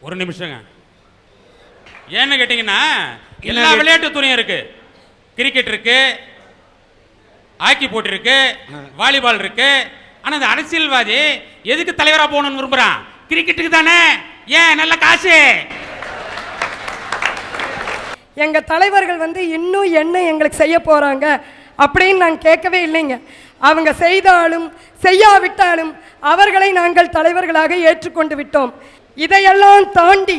ஒரு நிமிஷங்க. ஏன்னு கேட்டீங்கன்னா எல்லா விளையாட்டு துணையும் இருக்கு. கிரிக்கெட் இருக்கு, ஹாக்கி போட்டி இருக்கு, வாலிபால் இருக்கு. ஆனா இந்த அரசியல்வாதி எதுக்கு தலைவரா போகணும்னு விரும்புறான்? கிரிக்கெட்டுக்கு தானே. ஏன்? நல்ல காசு. எங்க தலைவர்கள் இன்னும் என்ன எங்களுக்கு செய்ய போறாங்க அப்படின்னு நாங்கள் கேட்கவே இல்லைங்க. அவங்க செய்தாலும் செய்யாவிட்டாலும் அவர்களை நாங்கள் தலைவர்களாக ஏற்றுக்கொண்டு விட்டோம். இதையெல்லாம் தாண்டி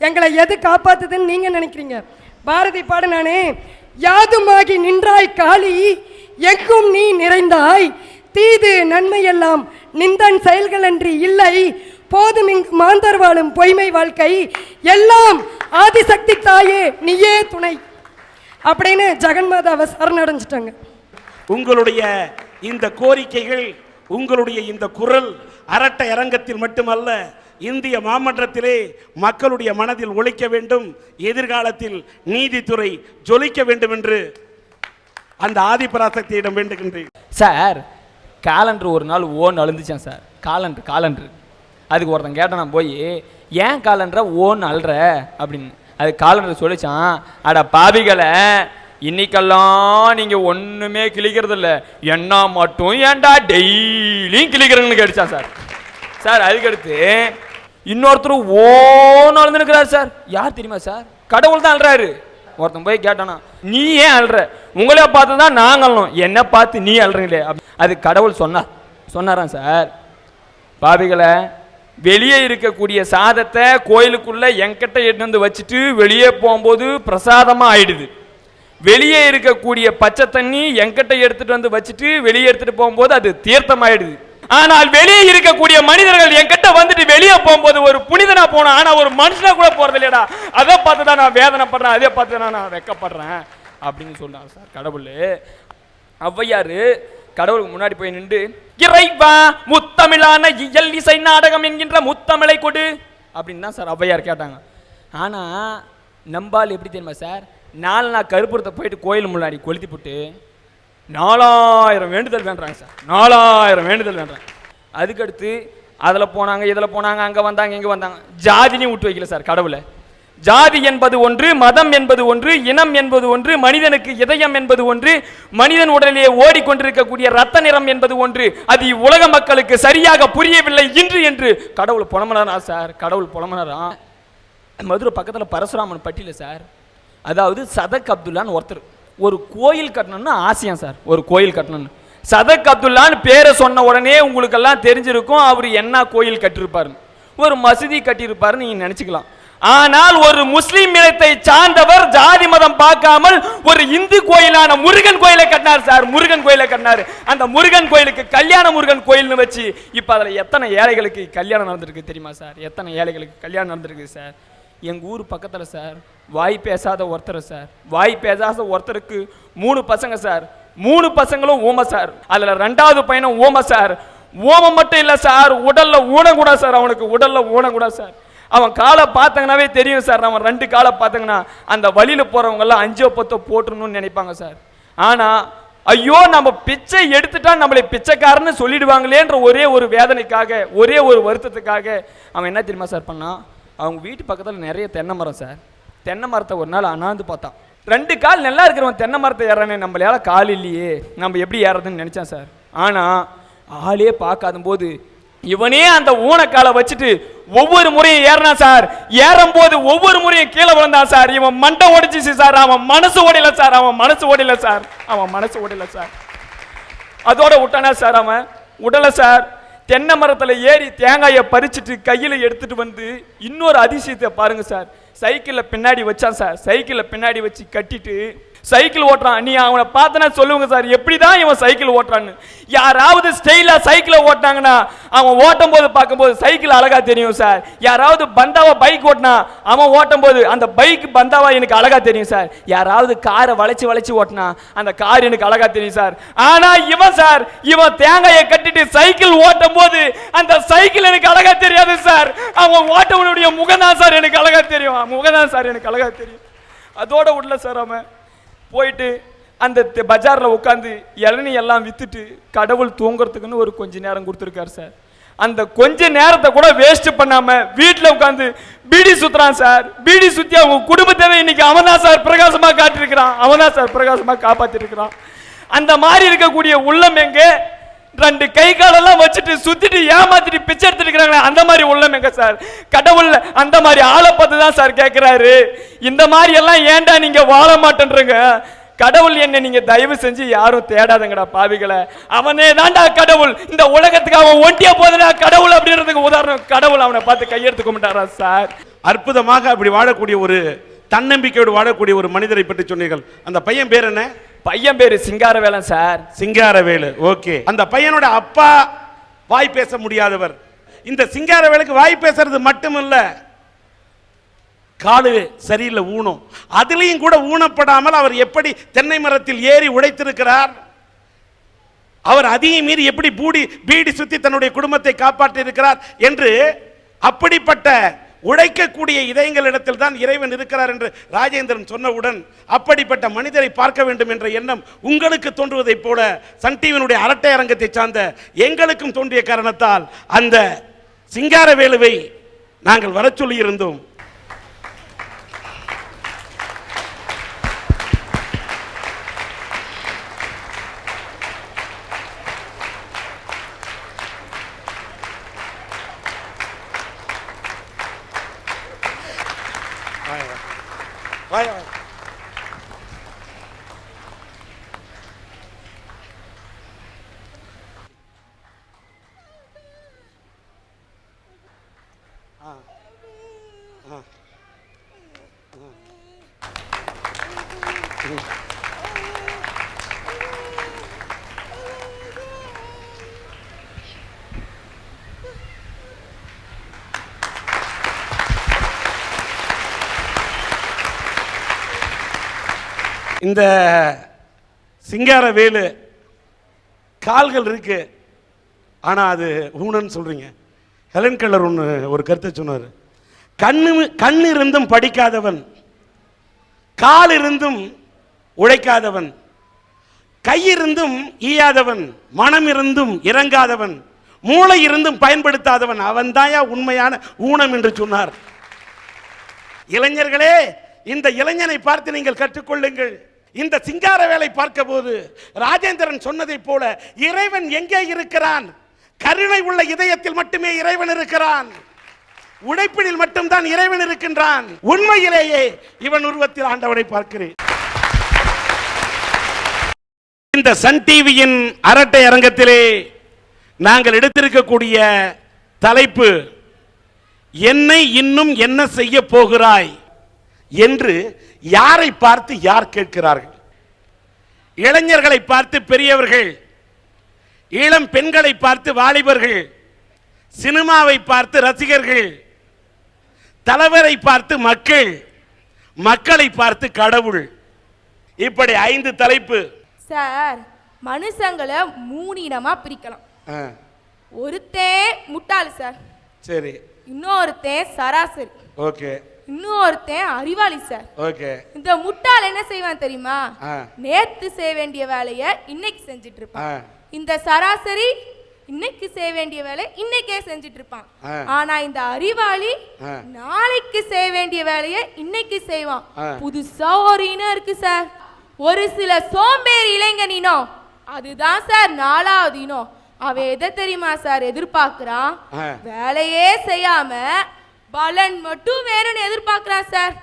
எங்களை எது காப்பாத்துதுன்னு நீங்க நினைக்கிறீங்க? பாரதி பாடினானே, யாதுமாகி நின்றாய் காளி எங்கும் நீ நிறைந்தாய், தீது நன்மையெல்லாம் நிந்தன் செயல்கள் அன்றி இல்லை, போதும் இங்கு மாந்தர் வாழும் பொய்மை வாழ்க்கை, எல்லாம் ஆதிசக்தி தாயே நீயே துணை அப்படின்னு ஜெகன்மாதாவை சரணடைஞ்சிட்டாங்க. உங்களுடைய இந்த கோரிக்கைகள், உங்களுடைய இந்த குரல் அரட்ட அரங்கத்தில் மட்டுமல்ல, இந்திய மாமன்றத்திலே மக்களுடைய மனதில் ஒலிக்க வேண்டும். எதிர்காலத்தில் நீதித்துறை ஜொலிக்க வேண்டும் என்று அந்த ஆதிபராசக்தியிடம் வேண்டுகின்றேன். சார், காலண்டர் ஒரு நாள் ஓன் அழுந்துச்சேன் சார். காலண்டர் அதுக்கு ஒருத்தன் கேட்டான், நான் போய் ஏன் காலண்டரை ஓன் அழுற அப்படின்னு. அது காலண்டர் சொல்லிச்சான், அட பாவிகளை, இன்னைக்கெல்லாம் நீங்க ஒண்ணுமே கிளிக்கிறது இல்லை, என்ன மட்டும் ஏன்டா டெய்லியும் கிளிக்கிறங்கன்னு கேட்டுச்சான் சார். சார் அதுக்கடுத்து இன்னொருத்தர் ஓன்னு அழுந்துருக்கிறார் சார். யார் தெரியுமா சார்? கடவுள் தான் அழுறாரு. ஒருத்தன் போய் கேட்டானா, நீ ஏன் அழுற? உங்களே பார்த்து தான் நாங்கள் அழணும், என்ன பார்த்து நீ அழுறீங்களே. அது கடவுள் சொன்னாராம் சார், பாவிகளை, வெளியே இருக்கக்கூடிய சாதத்தை கோயிலுக்குள்ள என்கிட்ட எடுத்து வந்து வச்சுட்டு வெளியே போகும்போது பிரசாதமா ஆயிடுது. வெளியே இருக்கக்கூடிய பச்சை தண்ணி என்கிட்ட எடுத்துட்டு வந்து வச்சுட்டு வெளியே எடுத்துட்டு போகும்போது அது தீர்த்தம் ஆயிடுது. ஆனால் வெளியே இருக்கக்கூடிய மனிதர்கள் என்கிட்ட வந்துட்டு வெளியே போகும்போது ஒரு புனிதனா போனோம், ஆனா ஒரு மனுஷனா கூட போறது இல்லையடா. அதை பார்த்து தான் நான் வேதனைப்படுறேன், அதே பார்த்து தான் நான் வெக்கப்படுறேன் அப்படின்னு சொன்னாங்க சார் கடவுள். ஔவையாரு கடவுளுக்கு முன்னாடி போய் நின்று, இறைவா முத்தமிழான இயல் இசை நாடகம் என்கின்ற முத்தமிழை கொடு அப்படின்னு தான் சார் ஔவையார் கேட்டாங்க. ஆனா நம்பால் எப்படி தெரியுமா சார்? 4 நாள் கருப்புறத்தை போயிட்டு கோயில் முன்னாடி கொளுத்தி போட்டு 4000 வேண்டுதல் வேண்டாங்க சார். 4000 வேண்டுதல் வேண்டாங்க. அதுக்கடுத்து அதில் போனாங்க, இதில் போனாங்க, அங்கே வந்தாங்க, இங்கே வந்தாங்க. ஜாதினையும் விட்டு வைக்கல சார் கடவுளை. ஜாதி என்பது ஒன்று, மதம் என்பது ஒன்று, இனம் என்பது ஒன்று, மனிதனுக்கு இதயம் என்பது ஒன்று, மனிதன் உடலிலே ஓடிக்கொண்டிருக்கக்கூடிய ரத்த நிறம் என்பது ஒன்று. அது உலக மக்களுக்கு சரியாக புரியவில்லை இன்று என்று கடவுள் புலம்புனாரா சார். கடவுள் புலம்புனாரா. மதுரை பக்கத்தில் பரசுராமன் பட்டியல சார், அதாவது சதக் அப்துல்லான்னு ஒருத்தர் ஒரு கோயில் கட்டணும்னு ஆசையா சார். ஒரு கோயில் கட்டணும்னு சதக் அப்துல்லான்னு பேரை சொன்ன உடனே உங்களுக்கெல்லாம் தெரிஞ்சிருக்கும் அவர் என்ன கோயில் கட்டியிருப்பாரு. ஒரு மசூதி கட்டியிருப்பாருன்னு நீங்க நினைச்சுக்கலாம். ஆனால் ஒரு முஸ்லிம் இனத்தை சார்ந்தவர் ஜாதி மதம் பார்க்காமல் ஒரு இந்து கோயிலான முருகன் கோயிலை கட்டினார் சார். முருகன் கோயிலை கட்டினார். அந்த முருகன் கோயிலுக்கு கல்யாண முருகன் கோயில்னு வச்சு இப்ப அதுல எத்தனை ஏழைகளுக்கு கல்யாணம் நடந்திருக்கு தெரியுமா சார்? எத்தனை ஏழைகளுக்கு கல்யாணம் நடந்திருக்கு சார். எங்க ஊர் பக்கத்துல சார் வாய் பேசாத ஒருத்தர் சார், வாய் பேசாத ஒருத்தருக்கு 3 பசங்க சார். 3 பசங்களும் ஊமை சார். அதுல 2வது பையனும் ஊமை சார். ஓமம் மட்டும் இல்ல சார், உடல்ல ஊனக்கூடா சார். அவனுக்கு உடல்ல ஊனக்கூடா சார். அவன் காலை பார்த்தங்கனாவே தெரியும் சார். அவன் 2 காலை பார்த்தங்கன்னா அந்த வழியில போறவங்க எல்லாம் 5 10 போட்டுறணும்னு நினைப்பாங்க சார். ஆனா ஐயோ நம்ம பிச்சை எடுத்துட்டா நம்மளை பிச்சைக்காரன்னு சொல்லிடுவாங்களேன்ற ஒரே ஒரு வேதனைக்காக, ஒரே ஒரு வருத்தத்துக்காக அவன் என்ன தெரியுமா சார் பண்ணான்? அவங்க வீட்டு பக்கத்தில் நிறைய தென்னை மரம் சார். தென்னை மரத்தை ஒரு நாள் அண்ணாந்து பார்த்தான். 2 கால் நல்லா இருக்கிறவன் தென்னை மரத்தை ஏறானே, நம்மளால கால் இல்லையே, நம்ம எப்படி ஏறதுன்னு நினைச்சான் சார். ஆனா ஆளே பார்க்காத போது இவனே அந்த ஊனக்காலை வச்சுட்டு ஒவ்வொரு முறையும் ஏறினா சார். ஏறும் போது ஒவ்வொரு முறையும் கீழே விழுந்தான் சார். இவன் மண்டை ஓடிச்சு சார். அவன் மனசு ஓடல சார். அவன் மனசு ஓடல சார். அவன் மனசு ஓடல சார். அதோட விட்டானா சார். அவன் உடல சார். தென்னை மரத்துல ஏறி தேங்காயை பறிச்சுட்டு கையில எடுத்துட்டு வந்து இன்னொரு அதிசயத்தை பாருங்க சார். சைக்கிள்ல பின்னாடி வச்சான் சார். சைக்கிள்ல பின்னாடி வச்சு கட்டிட்டு சைக்கிள் ஓட்டுறான். நீ அவனை பார்த்தனா சொல்லுங்க சார், எப்படிதான் இவன் சைக்கிள் ஓட்டுறான்னு. யாராவது ஸ்டைலா சைக்கிளை ஓட்டினாங்கன்னா அவன் ஓட்டும் போது பார்க்கும்போது சைக்கிள் அழகா தெரியும் சார். யாராவது பந்தாவா பைக் ஓட்டினா அவன் ஓட்டும் போது அந்த பைக் பந்தாவா எனக்கு அழகா தெரியும் சார். யாராவது காரை வளைச்சு வளைச்சு ஓட்டினா அந்த கார் எனக்கு அழகா தெரியும் சார். ஆனா இவன் சார், இவன் தேங்காயை கட்டிட்டு சைக்கிள் ஓட்டும் போது அந்த சைக்கிள் எனக்கு அழகா தெரியாது சார். அவன் ஓட்டவனுடைய முகம்தான் சார் எனக்கு அழகா தெரியும். முகம்தான் சார் எனக்கு அழகா தெரியும். அதோட உள்ள சார் அவன் போயிட்டு அந்த பஜாரில் உட்காந்து இளநீ எல்லாம் வித்துட்டு கடவுள் தூங்குறதுக்குன்னு ஒரு கொஞ்ச நேரம் கொடுத்துருக்காரு சார். அந்த கொஞ்ச நேரத்தை கூட வேஸ்ட் பண்ணாம வீட்டில் உட்காந்து பீடி சுத்துறான் சார். பீடி சுத்தி அவங்க குடும்பத்தவே இன்னைக்கு அவன் தான் சார் பிரகாசமா காட்டியிருக்கிறான், அவன் தான் சார் பிரகாசமா காப்பாத்திருக்கிறான். அந்த மாதிரி இருக்கக்கூடிய உள்ளம் எங்க? 2 கை காலெல்லாம் வச்சுட்டு சுத்திட்டு ஏமாத்திட்டு பிச்சை எடுத்துட்டு இருக்கிறாங்களே, அந்த மாதிரி உள்ளம் எங்க சார்? கடவுள் அந்த மாதிரி ஆளை பார்த்து தான் சார் கேட்கிறாரு, இந்த மாதிரி எல்லாம் ஏன்டா நீங்க வாழ மாட்டேன்றீங்க? கடவுள் என்ன நீங்க தயவு செஞ்சு யாரும் தேடாதங்கடா பாவிகளை, அவனே தான்டா கடவுள். இந்த உலகத்துக்கு அவன் ஒண்டியா போதுடா கடவுள் அப்படின்றதுக்கு உதாரணம், கடவுள் அவனை பார்த்து கையெடுத்து கும்பிட்டாரா சார்? அற்புதமாக அப்படி வாழக்கூடிய ஒரு தன்னம்பிக்கையோடு வாழக்கூடிய ஒரு மனிதரை பற்றி சொன்னீர்கள். அந்த பையன் பேர் என்ன? பையன் பேரு சிங்காரவேலன் சார். சிங்காரவேலு. ஓகே. அந்த பையனோட அப்பா வாய் பேச முடியாதவர். இந்த சிங்காரவேலுக்கு வாய் பேசுறது மட்டுமல்ல, காலு சரியில்லை, ஊனம். அதிலையும் கூட ஊனப்படாமல் அவர் எப்படி தென்னை மரத்தில் ஏறி உடைத்திருக்கிறார், அவர் அதையும் மீறி எப்படி பீடி சுத்தி தன்னுடைய குடும்பத்தை காப்பாற்றி இருக்கிறார் என்று, அப்படிப்பட்ட உழைக்கக்கூடிய இதயங்களிடத்தில் தான் இறைவன் இருக்கிறார் என்று ராஜேந்திரன் சொன்னவுடன் அப்படிப்பட்ட மனிதரை பார்க்க வேண்டும் என்ற எண்ணம் உங்களுக்கு தோன்றுவதைப் போல சன் டிவியினுடைய அரட்டை அரங்கத்தை சார்ந்த எங்களுக்கும் தோன்றிய காரணத்தால் அந்த சிங்காரவேலுவை நாங்கள் வர சொல்லி இருந்தோம். இந்த சிங்காரவேலு கால்கள் இருக்கு, ஆனா அது ஊனன்னு சொல்றீங்க. ஹெலன் கெல்லர் ஒரு கருத்தை சொன்னார். கண்ணு இருந்தும் படிக்காதவன், கால் இருந்தும் உழைக்காதவன், கை இருந்தும் ஈயாதவன், மனம் இருந்தும் இறங்காதவன், மூளை இருந்தும் பயன்படுத்தாதவன், அவன் தாயா உண்மையான ஊனம் என்று சொன்னார். இளைஞர்களே, இந்த இளைஞனை பார்த்து நீங்கள் கற்றுக்கொள்ளுங்கள். இந்த சிங்காரவேலை பார்க்க போது ராஜேந்திரன் சொன்னதை போல இறைவன் எங்கே இருக்கிறான்? கருணை உள்ள இதயத்தில் மட்டுமே இறைவன் இருக்கிறான். உழைப்பினில் மட்டும்தான் இறைவன் இருக்கின்றான். உண்மையிலேயே இவன் உருவத்தில் ஆண்டவனை பார்க்கிறேன். இந்த சன் டிவியின் அரட்டை அரங்கத்திலே நாங்கள் எடுத்திருக்கக்கூடிய தலைப்பு, என்னை இன்னும் என்ன செய்ய போகிறாய் என்று யாரை பார்த்து யார் கேட்கிறார்கள்? இளைஞர்களை பார்த்து பெரியவர்கள், இளம் பெண்களை பார்த்து வாலிபர்கள், சினிமாவை பார்த்து ரசிகர்கள், தலைவரை பார்த்து மக்கள், மக்களை பார்த்து கடவுள். இப்படி 5 தலைப்பு. சார், மனுஷங்களை 3 இனமா பிரிக்கலாம். ஒருத்தன் முட்டாள் சார், சரி. இன்னொருத்தன் சராசரி, ஓகே. இன்னொருத்தன் அறிவாளி சார், ஓகே. இந்த முட்டாள் என்ன செய்வான் தெரியுமா? நேத்து செய்ய வேண்டிய வேலையை இன்னைக்கு செஞ்சிட்டு இருப்பான். இந்த சராசரி இன்னைக்கு செய்ய வேண்டிய வேலை இன்னைக்கே செஞ்சிட்டு இருப்பான். ஆனா இந்த அறிவாளி நாளைக்கு செய்ய வேண்டிய வேலையை இன்னைக்கு செய்வான். புதுசா ஒரு இனம் இருக்கு சார், ஒரு சில சோம்பேறி இளைஞனினோ, அதுதான் சார் 4வது இனம். அவன் எதை தெரியுமா சார் எதிர்பார்க்கிறான்? வேலையே செய்யாம பலன் மட்டும் வேணும்னு எதிர்பார்க்கிறான் சார்.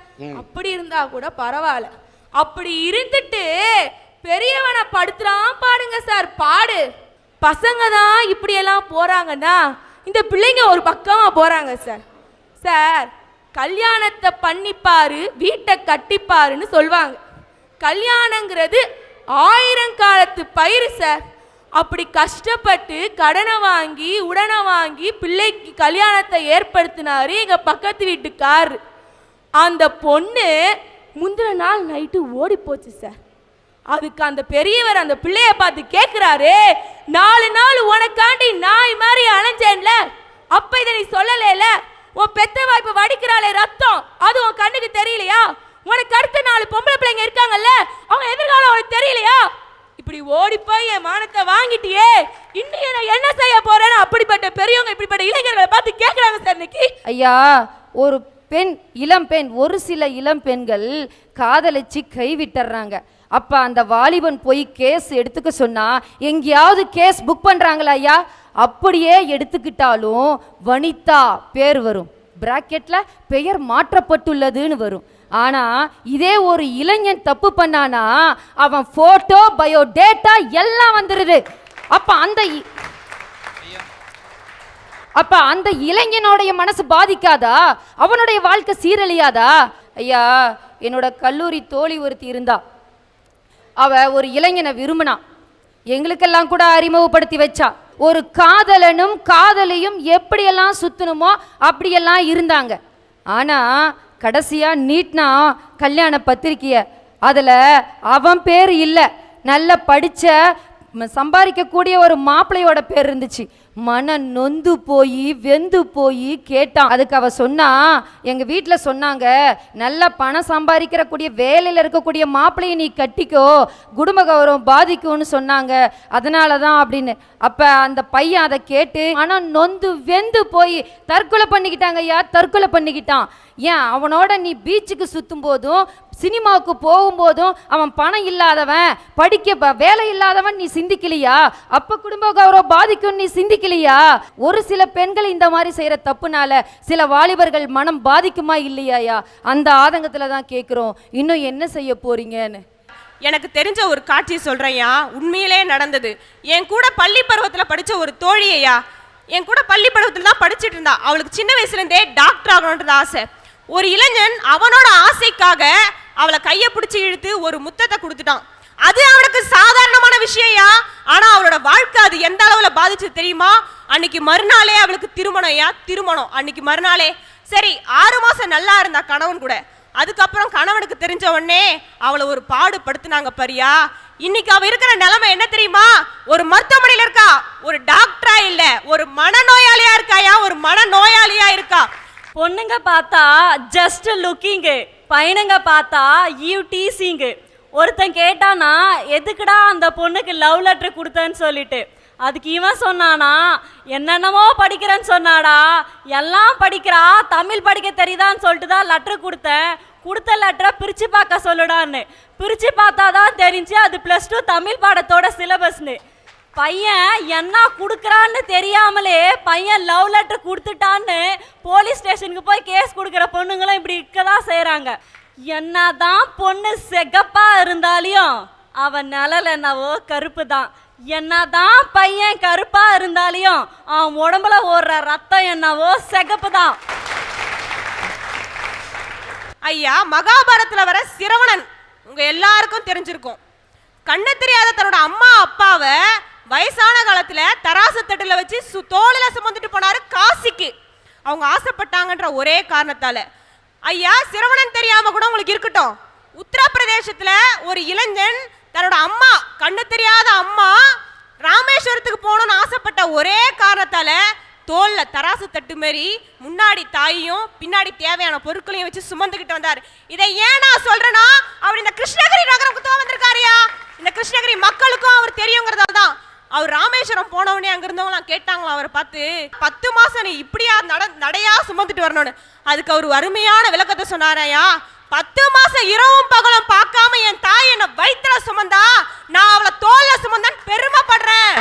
அப்படி இருந்தா கூட பரவாயில்ல, அப்படி இருந்துட்டு பெரியவனை படுத்துறான் பாடுங்க சார், பாடு. பசங்க தான் இப்படி எல்லாம் போறாங்கன்னா இந்த பிள்ளைங்க ஒரு பக்கமா போறாங்க சார். சார், கல்யாணத்தை பண்ணிப்பாரு வீட்டை கட்டிப்பாருன்னு சொல்லுவாங்க. கல்யாணங்கிறது 1000 காலத்து பயிர் சார். அப்படி கஷ்டப்பட்டு கடனை வாங்கி உடனை வாங்கி பிள்ளைக்கு கல்யாணத்தை ஏற்படுத்தினாரு எங்க பக்கத்து வீட்டுக்கார். அந்த பொண்ணு முந்தின நாள் நைட்டு ஓடி போச்சு சார். அதுக்கு அந்த பெரியவர் அந்த பிள்ளைய பார்த்து கேட்கிறாரு, 4 நாள் உனக்காண்டி நாய் மாதிரி அலைஞ்சேன்ல, அப்ப இதை நீ சொல்லல? உன் பெத்த வாய்ப்பு வடிக்கிறாளே ரத்தம், அது உன் கண்ணுக்கு தெரியலையா? உனக்கு அடுத்த 4 பொம்பளை பிள்ளைங்க இருக்காங்கல்ல, அவங்க எதிர்காலம் உனக்கு தெரியலையா? இப்படி ஓடி போய் என் மானத்தை வாங்கிட்டியே, இன்னைக்கு நான் என்ன செய்ய போறேன்னு அப்படிப்பட்ட பெரியவங்க இப்படிப்பட்ட இளைஞர்களை பார்த்து கேட்கறாங்க சார் இன்னைக்கு. ஐயா, ஒரு பெண், இளம் பெண், ஒரு சில இளம் பெண்கள் காதலிச்சு கைவிட்டுறாங்க. அப்ப அந்த வாலிபன் போய் கேஸ் எடுத்துக்க சொன்னா எங்கேயாவது கேஸ் புக் பண்றாங்களா ஐயா? அப்படியே எடுத்துக்கிட்டாலும் வனிதா பேர் வரும், பிராக்கெட்ல பெயர் மாற்றப்பட்டுள்ளதுன்னு வரும். ஆனா இதே ஒரு இளைஞன் தப்பு பண்ணானா அவன் போட்டோ, பயோடேட்டா எல்லாம் வந்துருது. அப்ப அந்த இளைஞனுடைய மனசு பாதிக்காதா? அவனுடைய வாழ்க்கை சீரழியாதா? ஐயா, என்னோட கல்லூரி தோழி ஒருத்தி இருந்தா. அவ ஒரு இளைஞனை விரும்பினா, எங்களுக்கெல்லாம் கூட அறிமுகப்படுத்தி வச்சா. ஒரு காதலனும் காதலியும் எப்படியெல்லாம் சுத்தணுமோ அப்படியெல்லாம் இருந்தாங்க. ஆனா கடைசியா நீட்னா கல்யாண பத்திரிக்கைய, அதுல அவன் பேர் இல்லை, நல்ல படிச்ச சம்பாதிக்கக்கூடிய ஒரு மாப்பிள்ளையோட பேர் இருந்துச்சு. மன நொந்து போய் வெந்து போய் கேட்டான். அதுக்கு அவ சொன்னா, எங்க வீட்டில் சொன்னாங்க, நல்ல பணம் சம்பாதிக்கிற கூடிய வேலையில் இருக்கக்கூடிய மாப்பிள்ளையை நீ கட்டிக்கோ, குடும்ப கௌரவம் பாதிக்கும்னு சொன்னாங்க, அதனால தான் அப்படின்னு. அப்ப அந்த பையன் அதை கேட்டு மனம் நொந்து வெந்து போய் தற்கொலை பண்ணிக்கிட்டாங்க ஐயா, தற்கொலை பண்ணிக்கிட்டான். ஏன், அவனோட நீ பீச்சுக்கு சுத்தும் போதும் சினிமாவுக்கு போகும்போதும் அவன் பணம் இல்லாதவன், படிக்க வேலை இல்லாதவன் நீ சிந்திக்கலையா? அப்ப குடும்ப கௌரவம் பாதிக்கும் நீ சிந்திக்கலையா? ஒரு சில பெண்கள் இந்த மாதிரி செய்யற தப்புனால சில வாலிபர்கள் மனம் பாதிக்குமா இல்லையாயா? அந்த ஆதங்கத்துல தான் கேட்கிறோம், இன்னும் என்ன செய்ய போறீங்கன்னு. எனக்கு தெரிஞ்ச ஒரு காட்சியை சொல்றேன்யா, உண்மையிலே நடந்தது. என் கூட பள்ளி பருவத்தில் படிச்ச ஒரு தோழியையா, என் கூட பள்ளி பருவத்தில் தான் படிச்சுட்டு இருந்தா. அவளுக்கு சின்ன வயசுல இருந்தே டாக்டர் ஆகணுன்றது ஆசை. ஒரு இளைஞன் அவனோட ஆசைக்காக அவளை கையை பிடிச்சி இழுத்து ஒரு முத்தத்தை கொடுத்துட்டான். அது அவனுக்கு சாதாரணமான விஷயம்யா. ஆனா அவளோட வாழ்க்கை அது எந்த அளவுல பாதிச்சு தெரியுமா? அன்னைக்கு மறுநாளே அவளுக்கு திருமணம். அன்னைக்கு மறுநாளே. சரி, 6 மாசம் நல்லா இருந்தா கணவன் கூட. அதுக்கப்புறம் கணவனுக்கு தெரிஞ்ச உடனே அவளை ஒரு பாடுபடுத்தினாங்க பாரியா. இன்னைக்கு அவ இருக்கிற நிலைமை என்ன தெரியுமா? ஒரு மருத்துவமனையில இருக்கா, ஒரு டாக்டரா இல்ல, ஒரு மனநோயாளியா இருக்காயா, ஒரு மனநோயாளியா இருக்கா. பொண்ணுங்க பார்த்தா ஜஸ்ட் லுக்கிங்கு, பையனுங்க பார்த்தா யூ டீசிங்கு. ஒருத்தன் கேட்டானா, எதுக்குடா அந்த பொண்ணுக்கு லவ் லெட்டர் கொடுத்தேன்னு சொல்லிட்டு. அதுக்கு இவன் சொன்னானா, என்னென்னமோ படிக்கிறேன்னு சொன்னாடா, எல்லாம் படிக்கிறா, தமிழ் படிக்க தெரியுதான்னு சொல்லிட்டு தான் லெட்டர் கொடுத்தேன், கொடுத்த லெட்டரை பிரித்து பார்க்க சொல்லுடான்னு. பிரித்து பார்த்தா தான் தெரிஞ்சு அது +2 தமிழ் பாடத்தோட சிலபஸ்னு. பையன் என்ன கொடுக்குறான்னு தெரியாமலே பையன் லவ் லெட்டர் கொடுத்துட்டான்னு போலீஸ் ஸ்டேஷனுக்கு போய் கேஸ் கொடுக்குற பொண்ணுங்களும் இப்படி இருக்கதான் செய்கிறாங்க. என்னதான் பொண்ணு செகப்பா இருந்தாலையும் அவன் நிழல் என்னவோ கருப்பு தான். என்னதான் பையன் கருப்பா இருந்தாலையும் அவன் உடம்புல ஓடுற ரத்தம் என்னவோ சிகப்பு தான். ஐயா, மகாபாரத்துல வர சிரவணன் உங்க எல்லாருக்கும் தெரிஞ்சிருக்கும். கண்ணு தெரியாத தன்னோட அம்மா அப்பாவை வயசான காலத்துல தராசு தட்டுல வச்சு தோளில சுமந்துட்டு போனாரு காசிக்கு. அவங்க ஆசைப்பட்டாங்கன்ற ஒரே காரணத்தால. ஐயா, சிரவணன் தெரியாம கூட உங்களுக்கு இருக்கட்டும், உத்தரப்பிரதேசத்துல ஒரு இளைஞன் தன்னோட அம்மா, கண்ணு தெரியாத அம்மா ராமேஸ்வரத்துக்கு போகணும்னு ஆசைப்பட்ட ஒரே காரணத்தால தோல்ல தராசு தட்டு மாரி முன்னாடி தாயையும் பின்னாடி தேவையான பொருட்களையும் வச்சு சுமந்துக்கிட்டு வந்தார். இதை ஏன் நான் சொல்றேன்னா, அவர் இந்த கிருஷ்ணகிரி நகரத்துக்கு வந்திருக்காருயா. இந்த கிருஷ்ணகிரி மக்களுக்கும் அவர் தெரியுங்கிறதால தான். அவர் ராமேஸ்வரம் போனவனே அங்க இருந்தவங்களாம் கேட்டாங்களா அவரை பார்த்து, 10 மாசம் நீ இப்படியா நடையா சுமந்துட்டு வரணும்னு. அதுக்கு அவர் அருமையான விளக்கத்தை சொன்னாரையா. 10 மாசம் இரவும் பகலும் பார்க்காம என் தாய் என்ன வயிற்றுல சுமந்தா, நான் அவளை தோல்ல சுமந்தான்னு பெருமைப்படுறேன்.